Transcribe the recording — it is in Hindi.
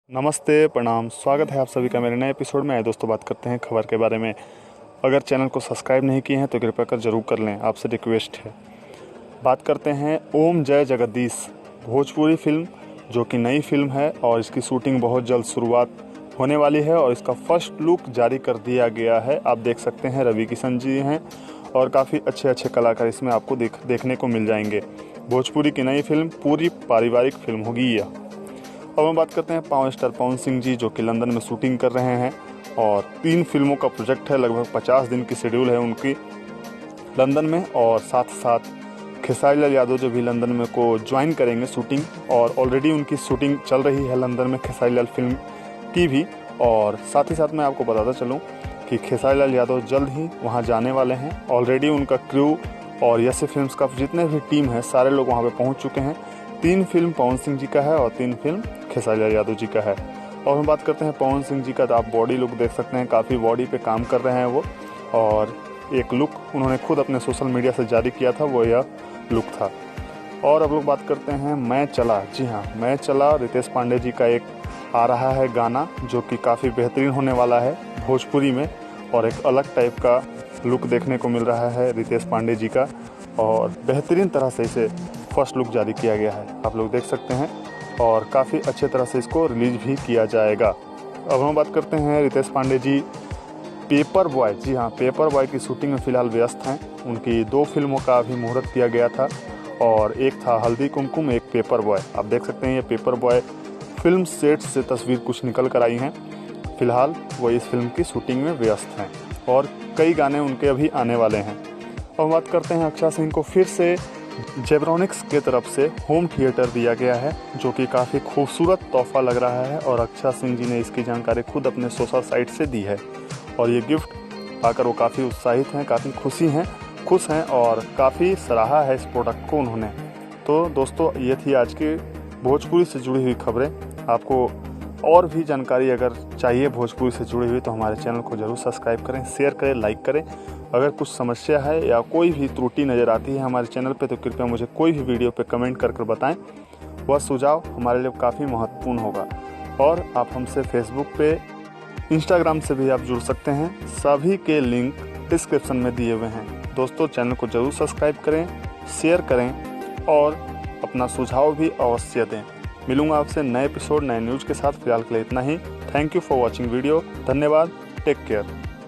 नमस्ते, प्रणाम, स्वागत है आप सभी का मेरे नए एपिसोड में। आए दोस्तों, बात करते हैं खबर के बारे में। अगर चैनल को सब्सक्राइब नहीं किए हैं तो कृपया कर जरूर कर लें, आपसे रिक्वेस्ट है। बात करते हैं ओम जय जगदीश, भोजपुरी फिल्म जो कि नई फिल्म है और इसकी शूटिंग बहुत जल्द शुरुआत होने वाली है और इसका फर्स्ट लुक जारी कर दिया गया है। आप देख सकते हैं रवि किशन जी हैं और काफ़ी अच्छे अच्छे कलाकार इसमें आपको देखने को मिल जाएंगे। भोजपुरी की नई फिल्म पूरी पारिवारिक फिल्म होगी यह। अब हम बात करते हैं पावर स्टार पवन सिंह जी, जो कि लंदन में शूटिंग कर रहे हैं और 3 फिल्मों का प्रोजेक्ट है। लगभग 50 दिन की शेड्यूल है उनकी लंदन में, और साथ साथ खेसारी लाल यादव जो भी लंदन में को ज्वाइन करेंगे शूटिंग, और ऑलरेडी उनकी शूटिंग चल रही है लंदन में खेसारी लाल फिल्म की भी। और साथ ही साथ मैं आपको बताता चलूँ कि खेसारी लाल यादव जल्द ही वहाँ जाने वाले हैं। ऑलरेडी उनका क्रू और यस फिल्म्स का जितने भी टीम है सारे लोग वहाँ पे पहुँच चुके हैं। 3 फिल्म पवन सिंह जी का है और 3 फिल्म खेसारी लाल यादव जी का है। और हम बात करते हैं पवन सिंह जी का, तो आप बॉडी लुक देख सकते हैं, काफ़ी बॉडी पे काम कर रहे हैं वो। और एक लुक उन्होंने खुद अपने सोशल मीडिया से जारी किया था, वो यह लुक था। और अब लोग बात करते हैं मैं चला। जी हाँ, मैं चला रितेश पांडे जी का एक आ रहा है गाना जो कि काफ़ी बेहतरीन होने वाला है भोजपुरी में, और एक अलग टाइप का लुक देखने को मिल रहा है रितेश पांडे जी का, और बेहतरीन तरह से इसे फर्स्ट लुक जारी किया गया है, आप लोग देख सकते हैं। और काफ़ी अच्छे तरह से इसको रिलीज भी किया जाएगा। अब हम बात करते हैं रितेश पांडे जी पेपर बॉय। जी हाँ, पेपर बॉय की शूटिंग में फ़िलहाल व्यस्त हैं। उनकी 2 फिल्मों का अभी मुहूर्त किया गया था, और एक था हल्दी कुमकुम, एक पेपर बॉय। आप देख सकते हैं ये पेपर बॉय फिल्म सेट से तस्वीर कुछ निकल कर आई हैं। फ़िलहाल वो इस फिल्म की शूटिंग में व्यस्त हैं और कई गाने उनके अभी आने वाले हैं। अब हम बात करते हैं अक्षय सिंह को फिर से जेब्रॉनिक्स के तरफ से होम थिएटर दिया गया है, जो कि काफ़ी खूबसूरत तोहफा लग रहा है। और अक्षय सिंह जी ने इसकी जानकारी खुद अपने सोशल साइट से दी है, और ये गिफ्ट पाकर वो काफ़ी उत्साहित हैं, काफ़ी खुश हैं और काफ़ी सराहा है इस प्रोडक्ट को उन्होंने। तो दोस्तों, ये थी आज की भोजपुरी से जुड़ी हुई खबरें। आपको और भी जानकारी अगर चाहिए भोजपुरी से जुड़ी हुई तो हमारे चैनल को ज़रूर सब्सक्राइब करें, शेयर करें, लाइक करें। अगर कुछ समस्या है या कोई भी त्रुटि नज़र आती है हमारे चैनल पे तो कृपया मुझे कोई भी वीडियो पे कमेंट कर बताएं। वह सुझाव हमारे लिए काफ़ी महत्वपूर्ण होगा। और आप हमसे फेसबुक पे, इंस्टाग्राम से भी आप जुड़ सकते हैं। सभी के लिंक डिस्क्रिप्शन में दिए हुए हैं। दोस्तों, चैनल को ज़रूर सब्सक्राइब करें, शेयर करें और अपना सुझाव भी अवश्य दें। मिलूंगा आपसे नए एपिसोड, नए न्यूज़ के साथ। फिलहाल के लिए इतना ही। Thank you for watching video. धन्यवाद। Take care.